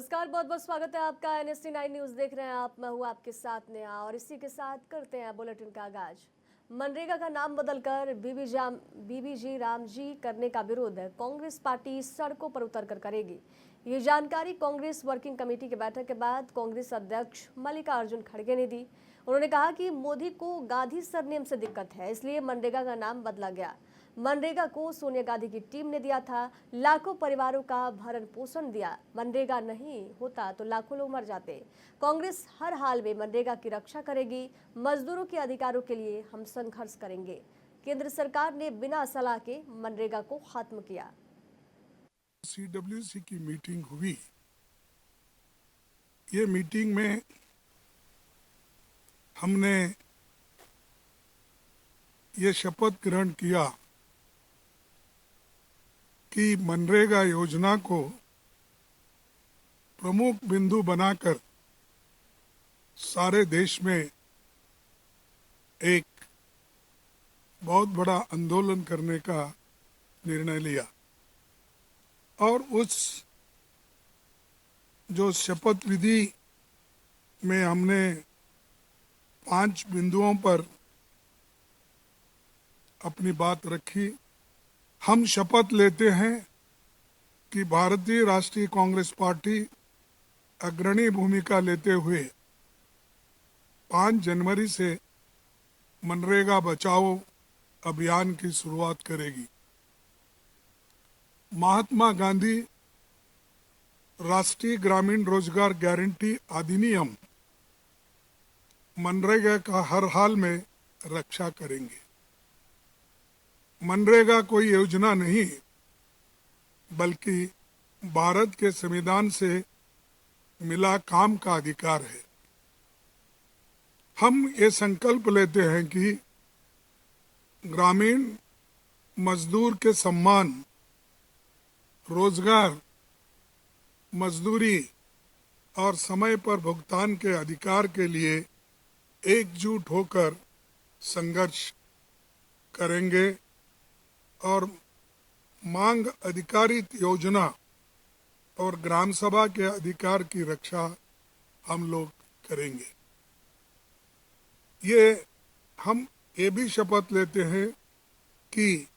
नमस्कार, बहुत बहुत स्वागत है आपका। NST 9 न्यूज देख रहे हैं आप। मैं हूँ आपके साथ नेहा और इसी के साथ करते हैं बुलेटिन का आगाज। मनरेगा का नाम बदलकर बीबीजी रामजी करने का विरोध कांग्रेस पार्टी सड़कों पर उतरकर करेगी। ये जानकारी कांग्रेस वर्किंग कमेटी की बैठक के बाद कांग्रेस अध्यक्ष मल्लिकार्जुन खड़गे ने दी। उन्होंने कहा कि मोदी को गांधी सरनेम से दिक्कत है, इसलिए मनरेगा का नाम बदला गया। मनरेगा को सोनिया गांधी की टीम ने दिया था, लाखों परिवारों का भरण पोषण दिया। मनरेगा नहीं होता तो लाखों लोग मर जाते। कांग्रेस हर हाल में मनरेगा की रक्षा करेगी। मजदूरों के अधिकारों के लिए हम संघर्ष करेंगे। केंद्र सरकार ने बिना सलाह के मनरेगा को खत्म किया। CWC की मीटिंग हुई। ये मीटिंग में हमने ये शपथ ग्रहण किया कि मनरेगा योजना को प्रमुख बिंदु बनाकर सारे देश में एक बहुत बड़ा आंदोलन करने का निर्णय लिया और उस जो शपथ विधि में हमने 5 बिंदुओं पर अपनी बात रखी। हम शपथ लेते हैं कि भारतीय राष्ट्रीय कांग्रेस पार्टी अग्रणी भूमिका लेते हुए 5 जनवरी से मनरेगा बचाओ अभियान की शुरुआत करेगी। महात्मा गांधी राष्ट्रीय ग्रामीण रोजगार गारंटी अधिनियम मनरेगा का हर हाल में रक्षा करेंगे। मनरेगा कोई योजना नहीं बल्कि भारत के संविधान से मिला काम का अधिकार है। हम ये संकल्प लेते हैं कि ग्रामीण मजदूर के सम्मान, रोजगार, मजदूरी और समय पर भुगतान के अधिकार के लिए एकजुट होकर संघर्ष करेंगे और मांग आधारित योजना और ग्राम सभा के अधिकार की रक्षा हम लोग करेंगे। हम ये भी शपथ लेते हैं कि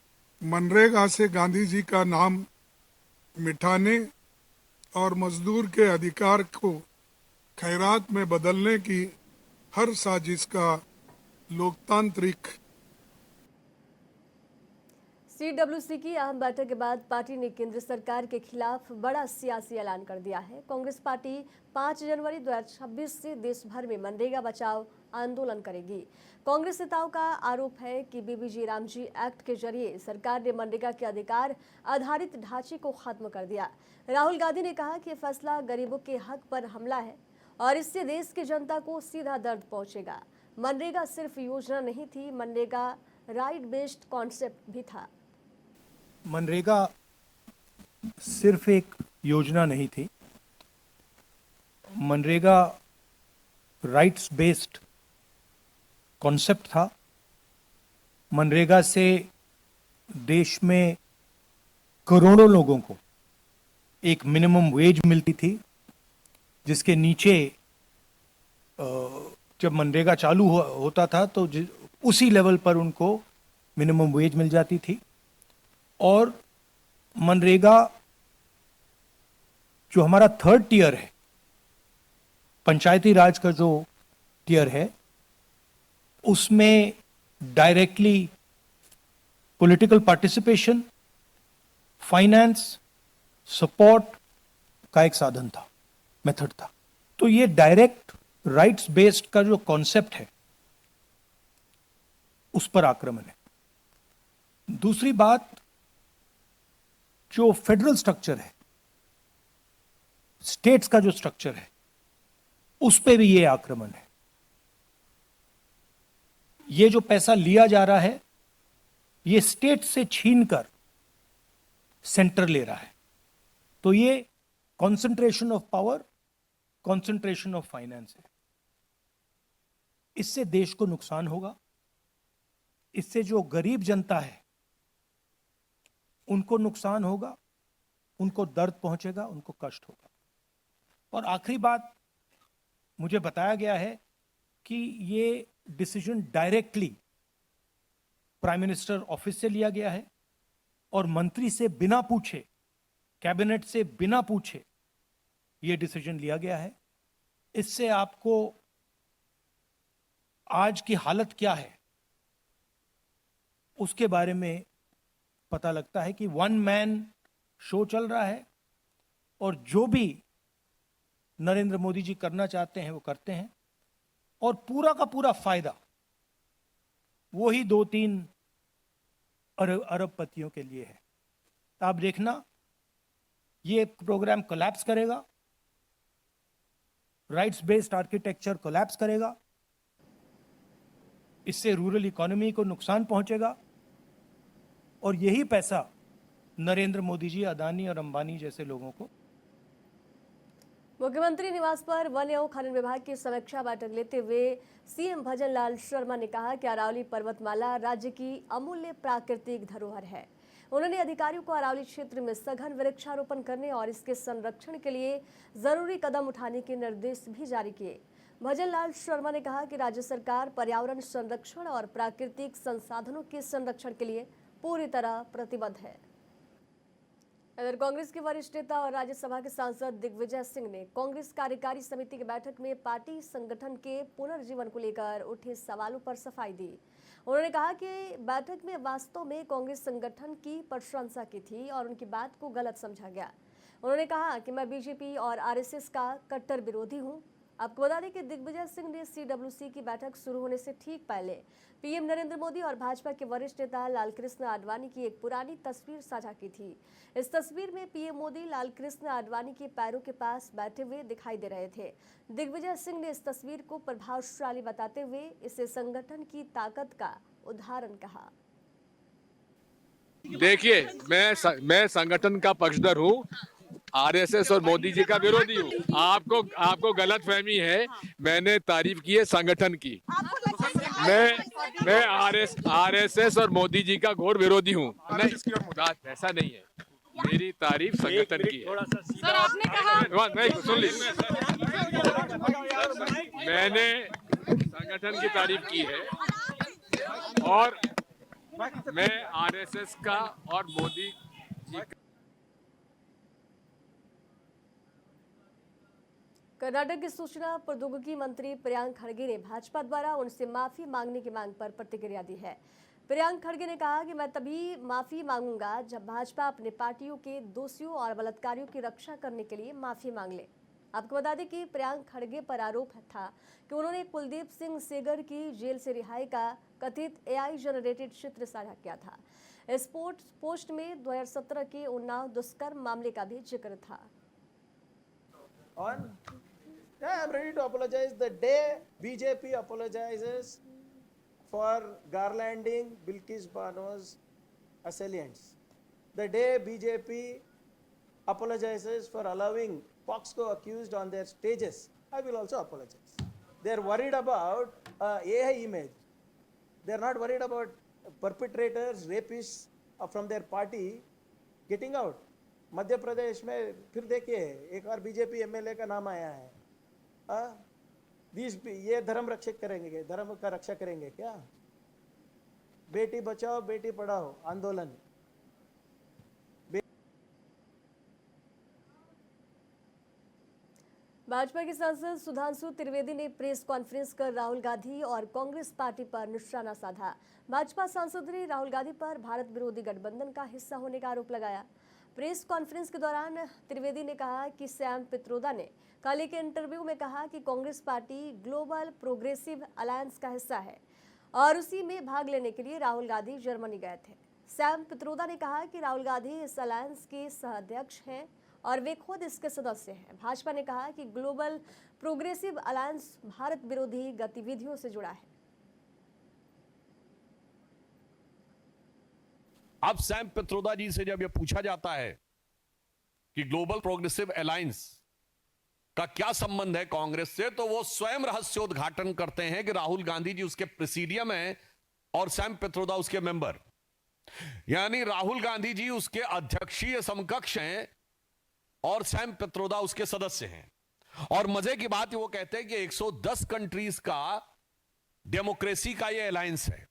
मनरेगा से गांधी जी का नाम मिटाने और मजदूर के अधिकार को खैरात में बदलने की हर साजिश का लोकतांत्रिक। CWC की अहम बैठक के बाद पार्टी ने केंद्र सरकार के खिलाफ बड़ा सियासी ऐलान कर दिया है। कांग्रेस पार्टी 5 जनवरी 2026 से देश भर में मनरेगा बचाओ आंदोलन करेगी। कांग्रेस नेताओं का आरोप है कि बीबीजी रामजी एक्ट के जरिए सरकार ने मनरेगा के अधिकार आधारित ढांचे को खत्म कर दिया। राहुल गांधी ने कहा कि फैसला गरीबों के हक पर हमला है और इससे देश की जनता को सीधा दर्द पहुंचेगा। मनरेगा सिर्फ योजना नहीं थी, मनरेगा राइट बेस्ड कॉन्सेप्ट भी था। मनरेगा सिर्फ एक योजना नहीं थी, मनरेगा राइट्स बेस्ड कॉन्सेप्ट था। मनरेगा से देश में करोड़ों लोगों को एक मिनिमम वेज मिलती थी, जिसके नीचे जब मनरेगा चालू होता था तो उसी लेवल पर उनको मिनिमम वेज मिल जाती थी। और मनरेगा जो हमारा 3rd टियर है, पंचायती राज का जो टियर है, उसमें directly political participation, finance, support का एक साधन था, मेथड था। तो ये डायरेक्ट राइट्स बेस्ड का जो कॉन्सेप्ट है उस पर आक्रमण है। दूसरी बात, जो फेडरल स्ट्रक्चर है, स्टेट्स का जो स्ट्रक्चर है, उस पे भी ये आक्रमण है। ये जो पैसा लिया जा रहा है, ये स्टेट से छीनकर सेंटर ले रहा है। तो ये concentration of power, concentration of finance है। इससे देश को नुकसान होगा। इससे जो गरीब जनता है उनको नुकसान होगा, उनको दर्द पहुंचेगा, उनको कष्ट होगा। और आखिरी बात, मुझे बताया गया है कि ये decision directly prime minister office से लिया गया है और मंत्री से बिना पूछे, कैबिनेट से बिना पूछे ये डिसीजन लिया गया है। इससे आपको आज की हालत क्या है उसके बारे में पता लगता है कि वन मैन शो चल रहा है और जो भी नरेंद्र मोदी जी करना चाहते हैं वो करते हैं और पूरा का पूरा फायदा वही 2-3 अरबपतियों के लिए है। आप देखना, ये प्रोग्राम कोलैप्स करेगा, राइट्स बेस्ड आर्किटेक्चर कोलैप्स करेगा, इससे रूरल इकोनॉमी को नुकसान पहुंचेगा और यही पैसा नरेंद्र मोदी जी, अदानी और अंबानी जैसे लोगों को। मुख्यमंत्री निवास पर वन एवं खनन विभाग की समीक्षा बैठक लेते हुए सीएम भजन लाल शर्मा ने कहा कि अरावली पर्वतमाला राज्य की अमूल्य प्राकृतिक धरोहर है। उन्होंने अधिकारियों को अरावली क्षेत्र में सघन वृक्षारोपण करने और इसके संरक्षण के लिए जरूरी कदम उठाने के निर्देश भी जारी किए। भजन लाल शर्मा ने कहा कि राज्य सरकार पर्यावरण संरक्षण और प्राकृतिक संसाधनों के संरक्षण के लिए पूरी तरह प्रतिबद्ध है। इधर कांग्रेस के वरिष्ठ नेता और राज्यसभा के सांसद दिग्विजय सिंह ने कांग्रेस कार्यकारी समिति की बैठक में पार्टी संगठन के पुनर्जीवन को लेकर उठे सवालों पर सफाई दी। उन्होंने कहा कि बैठक में वास्तव में कांग्रेस संगठन की प्रशंसा की थी और उनकी बात को गलत समझा गया। उन्होंने कहा कि मैं बीजेपी और आरएसएस का कट्टर विरोधी हूं। आपको बता दें कि दिग्विजय सिंह ने सीडब्ल्यूसी की बैठक शुरू होने से ठीक पहले पीएम नरेंद्र मोदी और भाजपा के वरिष्ठ नेता लालकृष्ण आडवाणी की एक पुरानी तस्वीर साझा की थी। इस तस्वीर में पीएम मोदी लालकृष्ण आडवाणी के पैरों के पास बैठे हुए दिखाई दे रहे थे। दिग्विजय सिंह ने इस तस्वीर को प्रभावशाली बताते हुए इसे संगठन की ताकत का उदाहरण कहा। देखिए, मैं संगठन का पक्षधर हूँ, आरएसएस और मोदी जी का विरोधी हूँ। आपको गलतफहमी है। मैंने तारीफ की है संगठन की। मैं आरएसएस और मोदी जी का घोर विरोधी हूँ। नहीं, ऐसा नहीं है। मेरी तारीफ संगठन की है। सर, आपने कहा नहीं, सुन लीजिए, मैंने संगठन की तारीफ की है और मैं आरएसएस का और मोदी जी का। कर्नाटक के सूचना प्रौद्योगिकी मंत्री प्रियांक खड़गे ने भाजपा द्वारा उनसे माफी मांगने की मांग पर प्रतिक्रिया दी है। प्रियांक खड़गे ने कहा कि मैं तभी माफी मांगूंगा जब भाजपा अपने पार्टियों के दोषियों और बलात्कारियों की रक्षा करने के लिए माफी मांग ले। आपको बता दें कि प्रियांक खड़गे पर आरोप था कि उन्होंने कुलदीप सिंह सेंगर की जेल से रिहाई का कथित एआई जनरेटेड चित्र साझा किया था। इस पोस्ट में 2017 के उन्नाव दुष्कर्म मामले का भी जिक्र था। Yeah, I'm ready to apologize. The day BJP apologizes for garlanding Bilkis Bano's assailants, the day BJP apologizes for allowing Foxco accused on their stages, I will also apologize. They're worried about AI image. They're not worried about perpetrators, rapists from their party getting out. Madhya Pradesh में फिर देखिए एक और BJP MLA का नाम आया है। ये धर्म रक्षक करेंगे, धर्म का रक्षा करेंगे क्या? बेटी बचाओ बेटी पढ़ाओ आंदोलन। भाजपा के सांसद सुधांशु त्रिवेदी ने प्रेस कॉन्फ्रेंस कर राहुल गांधी और कांग्रेस पार्टी पर निशाना साधा। भाजपा सांसद ने राहुल गांधी पर भारत विरोधी गठबंधन का हिस्सा होने का आरोप लगाया। प्रेस कॉन्फ्रेंस के दौरान त्रिवेदी ने कहा कि सैम पित्रोदा ने कल एक इंटरव्यू में कहा कि Congress party global progressive alliance का हिस्सा है और उसी में भाग लेने के लिए राहुल गांधी जर्मनी गए थे। सैम पित्रोदा ने कहा कि राहुल गांधी इस अलायंस के सह-अध्यक्ष हैं और वे खुद इसके सदस्य हैं। भाजपा ने कहा कि ग्लोबल प्रोग्रेसिव अलायंस भारत विरोधी गतिविधियों से जुड़ा है। अब सैम पित्रोदा जी से जब यह पूछा जाता है कि ग्लोबल प्रोग्रेसिव अलायंस का क्या संबंध है कांग्रेस से, तो वो स्वयं रहस्योद्घाटन करते हैं कि राहुल गांधी जी उसके प्रेसिडियम हैं और सैम पित्रोदा उसके मेंबर, यानी राहुल गांधी जी उसके अध्यक्षीय समकक्ष हैं और सैम पित्रोदा उसके सदस्य हैं। और मजे की बात वो कहते हैं कि 110 कंट्रीज का डेमोक्रेसी का ये अलायंस है।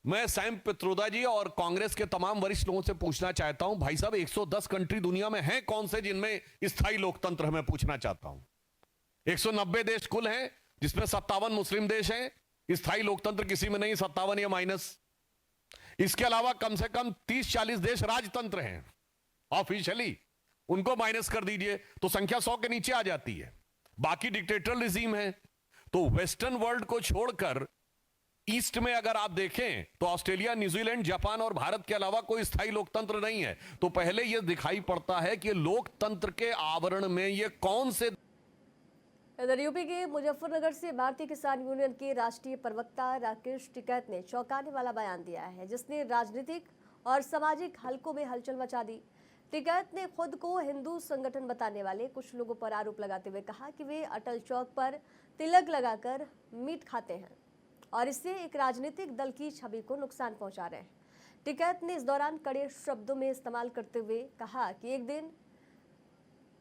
मैं सैम पित्रोदा जी और कांग्रेस के तमाम वरिष्ठ लोगों से पूछना चाहता हूं, भाई साहब 110 कंट्री दुनिया में हैं कौन से जिनमें स्थायी लोकतंत्र है? मैं पूछना चाहता हूं। 190 देश कुल हैं जिसमें 57 मुस्लिम देश हैं। स्थायी लोकतंत्र किसी में नहीं, 57 या माइनस। इसके अलावा कम से कम 30-40 देश राजतंत्र हैं ऑफिशियली, उनको माइनस कर दीजिए तो संख्या 100 के नीचे आ जाती है। बाकी डिक्टेटर रिजीम है। तो वेस्टर्न वर्ल्ड को छोड़कर ईस्ट में अगर आप देखें तो ऑस्ट्रेलिया, न्यूजीलैंड, जापान और भारत के अलावा कोई स्थायी लोकतंत्र नहीं है। तो पहले यह दिखाई पड़ता है कि लोकतंत्र के आवरण में ये कौन से। इधर यूपी के मुजफ्फरनगर से भारतीय किसान यूनियन के राष्ट्रीय प्रवक्ता राकेश टिकैत ने चौंकाने वाला बयान दिया है, जिसने राजनीतिक और सामाजिक हलकों में हलचल मचा दी। टिकैत ने खुद को हिंदू संगठन बताने वाले कुछ लोगों पर आरोप लगाते हुए कहा कि वे अटल चौक पर तिलक लगाकर मीट खाते हैं और इससे एक राजनीतिक दल की छवि को नुकसान पहुंचा रहे हैं। टिकैत ने इस दौरान कड़े शब्दों में इस्तेमाल करते हुए कहा कि एक दिन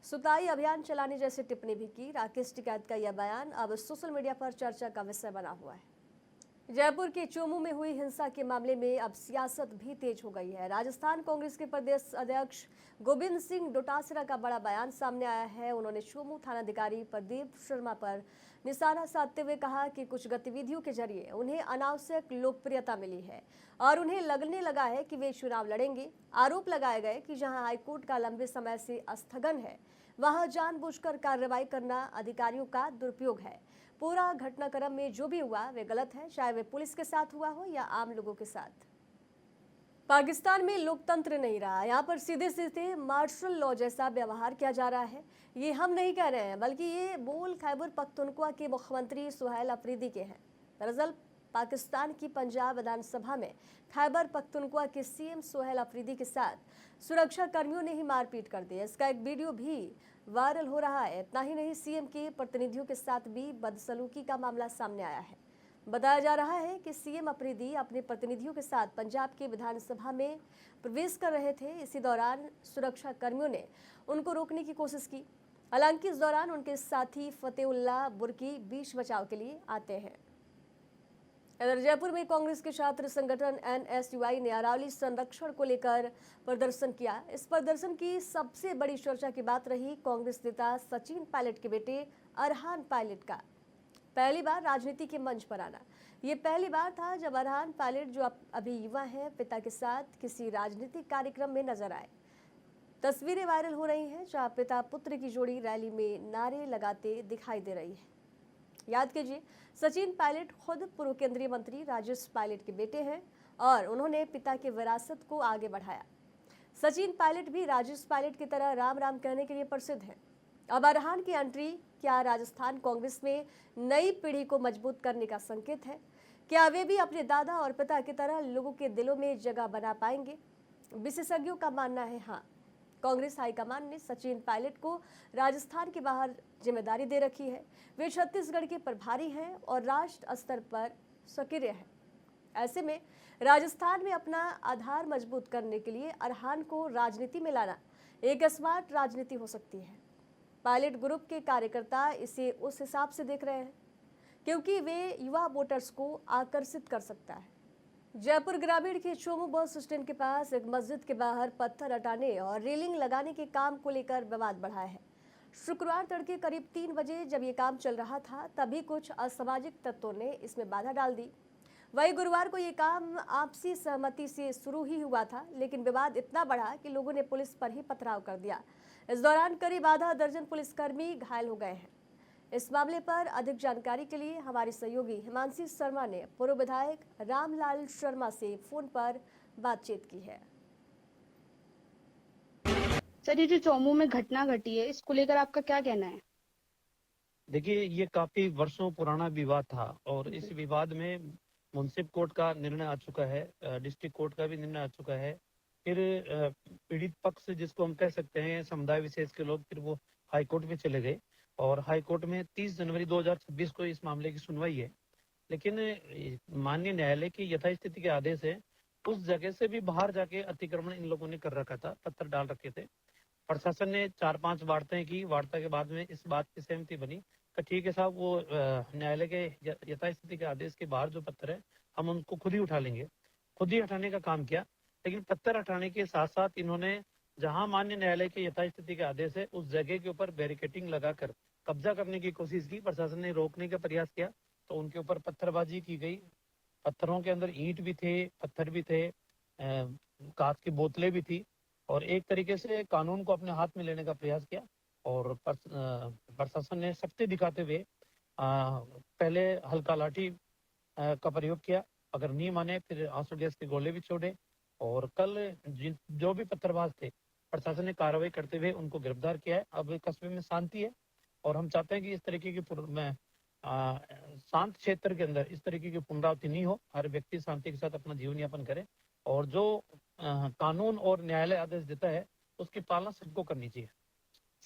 सुताई अभियान चलाने जैसी टिप्पणी भी की। राकेश टिकैत का यह बयान अब सोशल मीडिया पर चर्चा का विषय बना हुआ है। जयपुर के चोमू में हुई हिंसा के मामले में अब सियासत भी तेज हो गई है। राजस्थान कांग्रेस के प्रदेश अध्यक्ष गोविंद सिंह डोटासरा का बड़ा बयान सामने आया है। उन्होंने चोमू थानाधिकारी प्रदीप शर्मा पर निशाना साधते हुए कहा कि कुछ गतिविधियों के जरिए उन्हें अनावश्यक लोकप्रियता मिली है और उन्हें लगने लगा है कि वे चुनाव लड़ेंगे। आरोप लगाए गए कि जहां हाईकोर्ट का लंबे समय से स्थगन है, वहां जानबूझकर कार्रवाई करना अधिकारियों का दुरुपयोग है। पूरा घटनाक्रम में जो भी हुआ वे गलत है, चाहे वे पुलिस के साथ हुआ हो या आम लोगों के साथ। पाकिस्तान में लोकतंत्र नहीं रहा, यहाँ पर सीधे सीधे मार्शल लॉ जैसा व्यवहार किया जा रहा है। ये हम नहीं कह रहे हैं, बल्कि ये बोल खैबर पख्तूनख्वा के मुख्यमंत्री सुहेल अफरीदी के हैं। दरअसल पाकिस्तान की पंजाब विधानसभा में खैबर पख्तूनख्वा के सीएम सुहेल अफरीदी के साथ सुरक्षा कर्मियों ने ही मारपीट कर दी। इसका एक वीडियो भी वायरल हो रहा है। इतना ही नहीं, सीएम के प्रतिनिधियों के साथ भी बदसलूकी का मामला सामने आया है। बताया जा रहा है कि सीएम अफरीदी अपने प्रतिनिधियों के साथ पंजाब की विधानसभा में प्रवेश कर रहे थे। इसी दौरान सुरक्षा कर्मियों ने उनको रोकने की कोशिश की। हालांकि इस दौरान उनके साथी फतेहुल्लाह बुर्की बीच बचाव के लिए आते हैं। इधर जयपुर में कांग्रेस के छात्र संगठन एनएसयूआई ने अरावली संरक्षण को लेकर प्रदर्शन किया। इस प्रदर्शन की सबसे बड़ी चर्चा की बात रही कांग्रेस नेता सचिन पायलट के बेटे अरहान पायलट का पहली बार राजनीति के मंच पर आना। ये पहली बार था जब अरहान पायलट, जो अभी युवा हैं, पिता के साथ किसी राजनीतिक कार्यक्रम में नजर आए। तस्वीरें वायरल हो रही हैं जहां पिता पुत्र की जोड़ी रैली में नारे लगाते दिखाई दे रही है। याद कीजिए, सचिन पायलट खुद पूर्व केंद्रीय मंत्री राजेश पायलट के बेटे हैं और उन्होंने पिता की विरासत को आगे बढ़ाया। सचिन पायलट भी राजेश पायलट की तरह राम राम कहने के लिए प्रसिद्ध हैं। अब अरहान की एंट्री क्या राजस्थान कांग्रेस में नई पीढ़ी को मजबूत करने का संकेत है? क्या वे भी अपने दादा और पिता की तरह लोगों के दिलों में जगह बना पाएंगे? विशेषज्ञों का मानना है हाँ। कांग्रेस हाईकमान ने सचिन पायलट को राजस्थान के बाहर जिम्मेदारी दे रखी है। वे छत्तीसगढ़ के प्रभारी हैं और राष्ट्र स्तर पर सक्रिय हैं। ऐसे में राजस्थान में अपना आधार मजबूत करने के लिए अरहान को राजनीति में लाना एक स्मार्ट राजनीति हो सकती है। पायलट ग्रुप के कार्यकर्ता इसे उस हिसाब से देख रहे हैं क्योंकि वे युवा वोटर्स को आकर्षित कर सकता है। जयपुर ग्रामीण के चोमू बस स्टैंड के पास एक मस्जिद के बाहर पत्थर हटाने और रेलिंग लगाने के काम को लेकर विवाद बढ़ा है। शुक्रवार तड़के करीब 3 बजे जब ये काम चल रहा था, तभी कुछ असामाजिक तत्वों ने इसमें बाधा डाल दी। वही गुरुवार को ये काम आपसी सहमति से शुरू ही हुआ था, लेकिन विवाद इतना बढ़ा कि लोगों ने पुलिस पर ही पथराव कर दिया। इस दौरान करीब आधा दर्जन पुलिसकर्मी घायल हो गए हैं। इस मामले पर अधिक जानकारी के लिए हमारी सहयोगी हिमांशी शर्मा ने पूर्व विधायक रामलाल शर्मा से फोन पर बातचीत की है। सर, ये जो चोमू में घटना घटी है, इसको लेकर आपका क्या कहना है? देखिए, ये काफी वर्षों पुराना विवाद था और इस विवाद में मुंसिफ कोर्ट का निर्णय आ चुका है, डिस्ट्रिक्ट कोर्ट का भी निर्णय आ चुका है। फिर पीड़ित पक्ष जिसको हम कह सकते हैं समुदाय विशेष के लोग, फिर वो हाई कोर्ट में चले गए और हाई कोर्ट में 30 जनवरी 2026 को इस मामले की सुनवाई है। लेकिन माननीय न्यायालय की यथास्थिति के आदेश है, उस जगह से भी बाहर जाके अतिक्रमण इन लोगों ने कर रखा था, पत्थर डाल रखे थे। प्रशासन ने 4-5 वार्ताएं की। वार्ता के बाद में इस बात की सहमति बनी कि ठीक है साहब, वो न्यायालय के यथास्थिति के आदेश के बाहर जो पत्थर है हम उनको खुद ही उठा लेंगे। खुद ही हटाने का काम किया, लेकिन पत्थर हटाने के साथ साथ इन्होंने जहां मान्य न्यायालय के यथास्थिति के आदेश है उस जगह के ऊपर बैरिकेटिंग लगाकर कब्जा करने की कोशिश की। प्रशासन ने रोकने का प्रयास किया तो उनके ऊपर पत्थरबाजी की गई। पत्थरों के अंदर ईंट भी थे, पत्थर भी थे, कांच की बोतलें भी थी और एक तरीके से कानून को अपने हाथ में लेने का प्रयास किया। और प्रशासन ने सख्ती दिखाते हुए पहले हल्का लाठी का प्रयोग किया, अगर नहीं माने फिर आंसू गैस के गोले भी छोड़े। और कल जो भी पत्थरबाज थे प्रशासन ने कार्रवाई करते हुए उनको गिरफ्तार किया है। अब कस्बे में शांति है और हम चाहते हैं कि इस तरीके की शांत क्षेत्र के अंदर इस तरीके की पुनरावृत्ति नहीं हो। हर व्यक्ति शांति के साथ अपना जीवन यापन करे और जो कानून और न्यायालय आदेश देता है उसकी पालना सबको करनी चाहिए।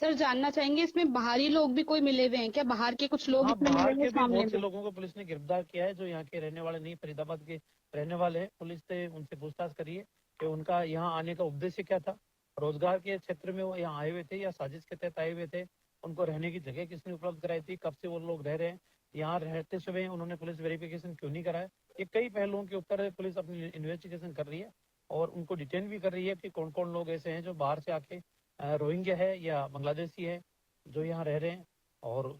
सर जानना चाहेंगे इसमें बाहरी लोग भी कोई मिले हुए हैं क्या? बाहर के कुछ लोग हाँ, इसमें बाहर मिले हुए के इस भी मामले बहुत से में? लोगों को पुलिस ने गिरफ्तार किया है जो यहाँ के रहने वाले नहीं, फरीदाबाद के रहने वाले हैं। पुलिस ने उनसे पूछताछ करी है कि उनका यहाँ आने का उद्देश्य क्या था, रोजगार के क्षेत्र में वो यहाँ आए हुए थे या साजिश के तहत आए हुए थे, उनको रहने की जगह किसने उपलब्ध कराई थी, कब से वो लोग रह रहे हैं, यहाँ रहते समय उन्होंने पुलिस वेरिफिकेशन क्यों नहीं कराया। ये कई पहलुओं के ऊपर पुलिस अपनी इन्वेस्टिगेशन कर रही है और उनको डिटेन भी कर रही है कि कौन कौन लोग ऐसे हैं जो बाहर से आके रोहिंग्या है या बांग्लादेशी है जो यहाँ रह रहे हैं और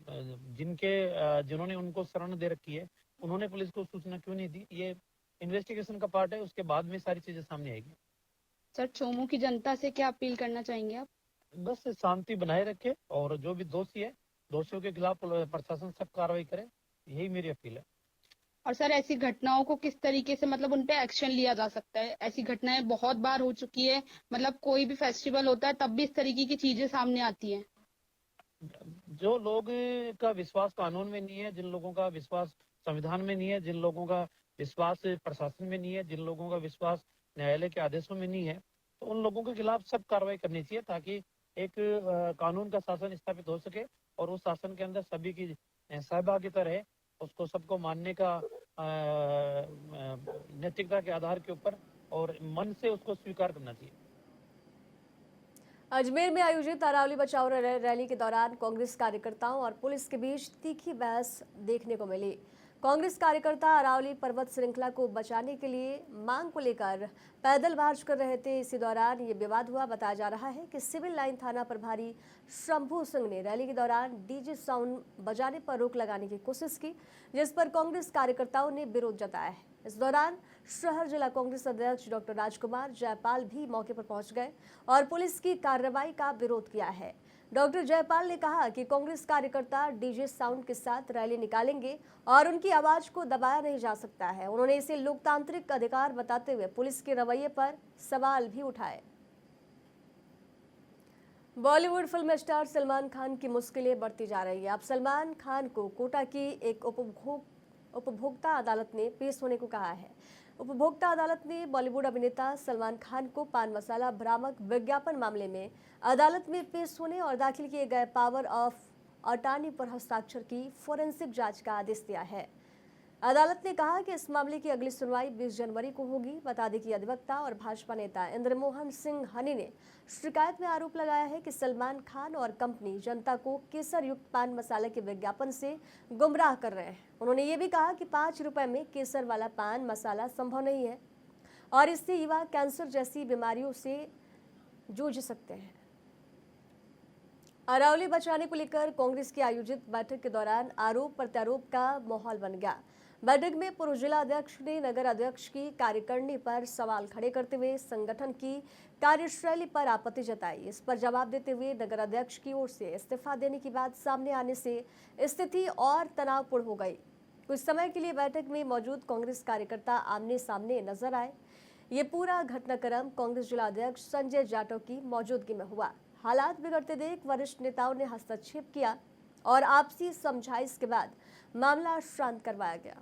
जिन्होंने उनको शरण दे रखी है उन्होंने पुलिस को सूचना क्यों नहीं दी। ये इन्वेस्टिगेशन का पार्ट है, उसके बाद में सारी चीजें सामने आएगी। सर चोमू की जनता से क्या अपील करना चाहेंगे आप? बस शांति बनाए रखे और जो भी दोषी है दोषियों के खिलाफ प्रशासन सख्त कार्रवाई करे, यही मेरी अपील है। और सर ऐसी घटनाओं को किस तरीके से मतलब उन पे एक्शन लिया जा सकता है? ऐसी घटनाएं बहुत बार हो चुकी है, मतलब कोई भी फेस्टिवल होता है तब भी इस तरीके की चीजें सामने आती हैं। जो लोग का विश्वास कानून में नहीं है, जिन लोगों का विश्वास संविधान में नहीं है, जिन लोगों का विश्वास प्रशासन में नहीं है, जिन लोगों का विश्वास न्यायालय के आदेशों में नहीं है, तो उन लोगों के खिलाफ सख्त कार्रवाई करनी चाहिए ताकि एक कानून का शासन स्थापित हो सके और उस शासन के अंदर सभी की सहभागिता रहे, उसको सबको मानने का नैतिकता के आधार के ऊपर और मन से उसको स्वीकार करना चाहिए। अजमेर में आयोजित अरावली बचाओ रैली के दौरान कांग्रेस कार्यकर्ताओं और पुलिस के बीच तीखी बहस देखने को मिली। कांग्रेस कार्यकर्ता अरावली पर्वत श्रृंखला को बचाने के लिए मांग को लेकर पैदल मार्च कर रहे थे। इसी दौरान ये विवाद हुआ। बताया जा रहा है कि सिविल लाइन थाना प्रभारी शंभू सिंह ने रैली के दौरान डीजे साउंड बजाने पर रोक लगाने की कोशिश की, जिस पर कांग्रेस कार्यकर्ताओं ने विरोध जताया है। इस दौरान शहर जिला कांग्रेस अध्यक्ष डॉक्टर राजकुमार जयपाल भी मौके पर पहुंच गए और पुलिस की कार्रवाई का विरोध किया है। डॉक्टर जयपाल ने कहा कि कांग्रेस कार्यकर्ता डीजे साउंड के साथ रैली निकालेंगे और उनकी आवाज को दबाया नहीं जा सकता है। उन्होंने इसे लोकतांत्रिक अधिकार बताते हुए पुलिस के रवैये पर सवाल भी उठाए। बॉलीवुड फिल्म स्टार सलमान खान की मुश्किलें बढ़ती जा रही है। अब सलमान खान को कोटा की एक उपभोक्ता अदालत ने पेश होने को कहा है। उपभोक्ता अदालत ने बॉलीवुड अभिनेता सलमान खान को पान मसाला भ्रामक विज्ञापन मामले में अदालत में पेश होने और दाखिल किए गए पावर ऑफ अटॉर्नी पर हस्ताक्षर की फोरेंसिक जांच का आदेश दिया है। अदालत ने कहा कि इस मामले की अगली सुनवाई 20 जनवरी को होगी। बता दें कि अधिवक्ता और भाजपा नेता इंद्रमोहन सिंह हनी ने शिकायत में आरोप लगाया है कि सलमान खान और कंपनी जनता को केसर युक्त पान मसाले के विज्ञापन से गुमराह कर रहे हैं। उन्होंने ये भी कहा कि 5 रुपए में केसर वाला पान मसाला संभव नहीं है और इससे युवा कैंसर जैसी बीमारियों से जूझ सकते हैं। अरावली बचाने को लेकर कांग्रेस की आयोजित बैठक के दौरान आरोप प्रत्यारोप का माहौल बन गया। बैठक में पूर्व जिला अध्यक्ष ने नगर अध्यक्ष की कार्यकारिणी पर सवाल खड़े करते हुए संगठन की कार्यशैली पर आपत्ति जताई। इस पर जवाब देते हुए नगर अध्यक्ष की ओर से इस्तीफा देने की बात सामने आने से स्थिति और तनावपूर्ण हो गई। कुछ समय के लिए बैठक में मौजूद कांग्रेस कार्यकर्ता आमने सामने नजर आए। ये पूरा घटनाक्रम कांग्रेस जिला अध्यक्ष संजय जाटव की मौजूदगी में हुआ। हालात बिगड़ते देख वरिष्ठ नेताओं ने हस्तक्षेप किया और आपसी समझाइश के बाद मामला शांत करवाया गया।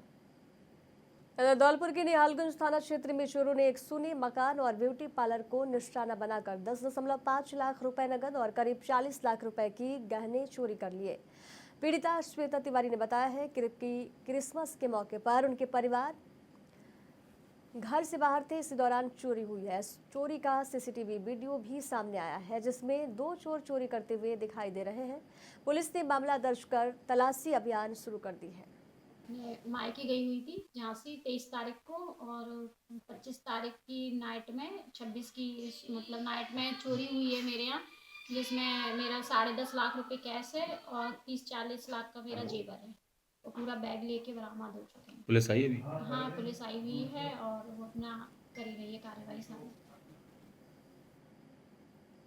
धौलपुर के निहालगंज थाना क्षेत्र में चोरों ने एक सुने मकान और ब्यूटी पार्लर को निशाना बनाकर 10.5 लाख रुपए नगद और करीब 40 लाख रुपए की गहने चोरी कर लिए। पीड़िता श्वेता तिवारी ने बताया है कि क्रिसमस के मौके पर उनके परिवार घर से बाहर थे, इसी दौरान चोरी हुई है। चोरी का सीसीटीवी वीडियो भी सामने आया है, जिसमें 2 चोर चोरी करते हुए दिखाई दे रहे हैं। पुलिस ने मामला दर्ज कर तलाशी अभियान शुरू कर दी है। मैं मायके गई हुई थी झांसी 23 तारीख को, और 25 तारीख की नाइट में 26 की मतलब नाइट में चोरी हुई है मेरे यहाँ, जिसमें मेरा 10.5 लाख रुपए कैश है और 30-40 लाख का मेरा जेवर है। तो पूरा बैग लेके बरामद हो चुके हैं। पुलिस आई है अभी? हाँ, पुलिस आई हुई है और वो अपना करी रही है कार्रवाई सारी।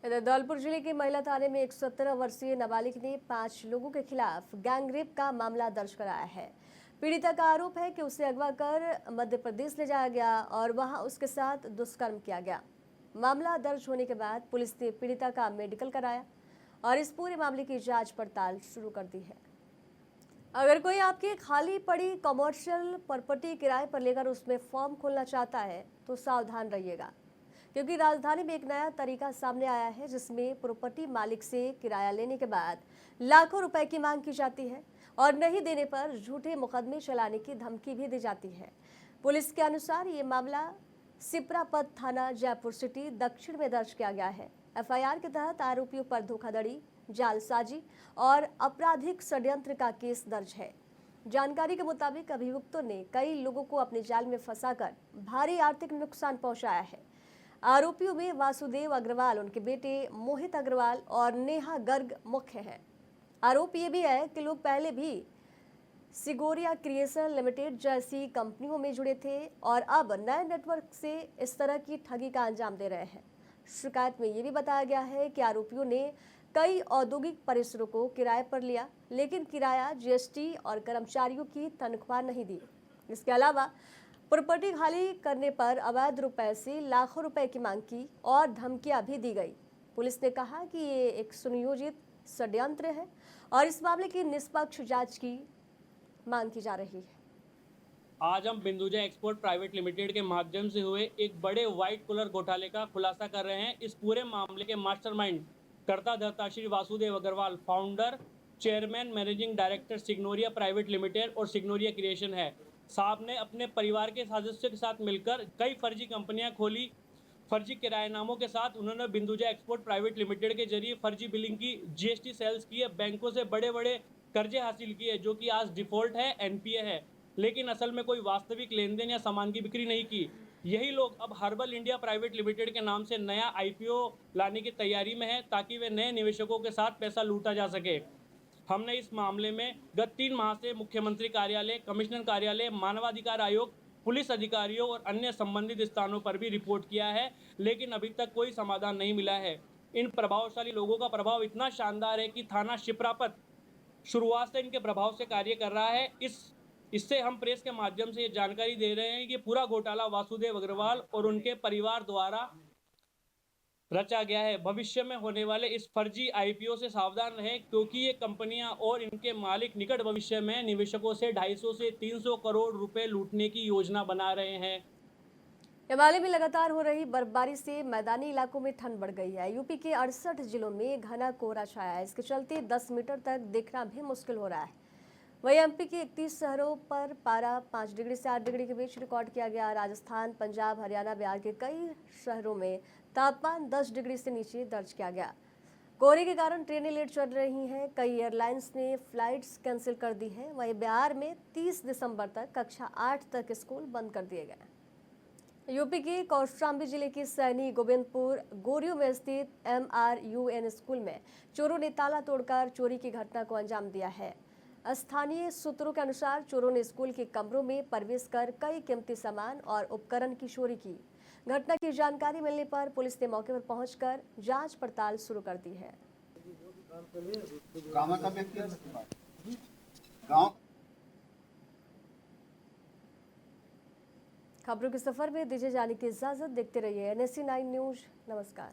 इधर धौलपुर जिले के महिला थाने में एक 17 वर्षीय नाबालिग ने 5 लोगों के खिलाफ गैंगरेप का मामला दर्ज कराया है। पीड़िता का आरोप है कि उसे अगवा कर मध्य प्रदेश ले जाया गया और वहां उसके साथ दुष्कर्म किया गया। मामला दर्ज होने के बाद पुलिस ने पीड़िता का मेडिकल कराया और इस पूरे मामले की जांच पड़ताल शुरू कर दी है। अगर कोई आपकी खाली पड़ी कमर्शियल प्रॉपर्टी किराए पर लेकर उसमें फॉर्म खोलना चाहता है तो सावधान रहिएगा, क्योंकि राजधानी में एक नया तरीका सामने आया है, जिसमें प्रॉपर्टी मालिक से किराया लेने के बाद लाखों रुपए की मांग की जाती है और नहीं देने पर झूठे मुकदमे चलाने की धमकी भी दी जाती है। पुलिस के अनुसार ये मामला सिपरापत थाना जयपुर सिटी दक्षिण में दर्ज किया गया है। एफआईआर के तहत आरोपियों पर धोखाधड़ी, जालसाजी और आपराधिक षड्यंत्र का केस दर्ज है। जानकारी के मुताबिक अभियुक्तों ने कई लोगों को अपने जाल में फंसाकर भारी आर्थिक नुकसान पहुंचाया है। आरोपियों में वासुदेव अग्रवाल, उनके बेटे मोहित अग्रवाल और नेहा गर्ग मुख्य हैं। आरोप ये भी है कि लोग पहले भी सिगोरिया क्रिएशन लिमिटेड जैसी कंपनियों में जुड़े थे और अब नए नेटवर्क से इस तरह की ठगी का अंजाम दे रहे हैं। शिकायत में ये भी बताया गया है कि आरोपियों ने कई औद्योगिक परिसरों को किराए पर लिया, लेकिन किराया, जीएसटी और कर्मचारियों की तनख्वाह नहीं दी। इसके अलावा प्रॉपर्टी खाली करने पर अवैध रुपए से लाखों रुपए की मांग की और धमकियां भी दी गई। पुलिस ने कहा कि ये एक सुनियोजित षड्यंत्र है और इस मामले की निष्पक्ष जांच की मांग की जा रही है। आज हम बिंदुजा एक्सपोर्ट प्राइवेट लिमिटेड के माध्यम से हुए एक बड़े व्हाइट कॉलर घोटाले का खुलासा कर रहे हैं। इस पूरे मामले के मास्टरमाइंड, कर्ता धर्ता Shri Vasudev Agarwal, founder, chairman, managing director Signoria private limited और सिग्नोरिया क्रिएशन है। साहब ने अपने परिवार के सदस्यों के साथ मिलकर कई फर्जी कंपनियां खोली। फर्जी किराएनामों के साथ उन्होंने बिंदुजा एक्सपोर्ट प्राइवेट लिमिटेड के जरिए फर्जी बिलिंग की, जीएसटी सेल्स की है, बैंकों से बड़े बड़े कर्जे हासिल किए, जो कि आज डिफॉल्ट है, एनपीए है, लेकिन असल में कोई वास्तविक लेन देन या सामान की बिक्री नहीं की। यही लोग अब हर्बल इंडिया प्राइवेट लिमिटेड के नाम से नया आईपीओ लाने की तैयारी में है, ताकि वे नए निवेशकों के साथ पैसा लूटा जा सके। हमने इस मामले में गत 3 माह से मुख्यमंत्री कार्यालय, कमिश्नर कार्यालय, मानवाधिकार आयोग, पुलिस अधिकारियों और अन्य संबंधित स्थानों पर भी रिपोर्ट किया है, लेकिन अभी तक कोई समाधान नहीं मिला है। इन प्रभावशाली लोगों का प्रभाव इतना शानदार है कि थाना शिप्रापत शुरुआत से इनके प्रभाव से कार्य कर रहा है। इससे हम प्रेस के माध्यम से ये जानकारी दे रहे हैं कि पूरा घोटाला वासुदेव अग्रवाल और उनके परिवार द्वारा रचा गया है। भविष्य में होने वाले इस फर्जी आईपीओ से सावधान रहें, क्योंकि ये कंपनियां और इनके मालिक निकट भविष्य में निवेशकों से 250 से 300 करोड़ रुपए लूटने की योजना बना रहे हैं। हिमालय में लगातार हो रही बर्फबारी से मैदानी इलाकों में ठंड बढ़ गई है। यूपी के 68 जिलों में घना कोहरा छाया है। इसके चलते 10 मीटर तक देखना भी मुश्किल हो रहा है। वहीं एमपी के 31 शहरों पर पारा 5 डिग्री से 8 डिग्री के बीच रिकॉर्ड किया गया। राजस्थान, पंजाब, हरियाणा, बिहार के कई शहरों में तापमान 10 डिग्री से नीचे दर्ज किया गया। कोहरे के कारण ट्रेनें लेट चल रही हैं। कई एयरलाइंस ने फ्लाइट्स कैंसिल कर दी हैं। वहीं बिहार में 30 दिसंबर तक कक्षा 8 तक स्कूल बंद कर दिए गए। यूपी के कौशाम्बी जिले की सैनी गोविंदपुर गोरियो में स्थित MRUN स्कूल में चोरों ने ताला तोड़कर चोरी की घटना को अंजाम दिया है। स्थानीय सूत्रों के अनुसार चोरों ने स्कूल के कमरों में प्रवेश कर कई कीमती सामान और उपकरण की चोरी की। घटना की जानकारी मिलने पर पुलिस ने मौके पर पहुंचकर जांच पड़ताल शुरू कर दी है। खबरों के सफर में दीजिए जाने की इजाजत। देखते रहिए NSC 9 न्यूज। नमस्कार।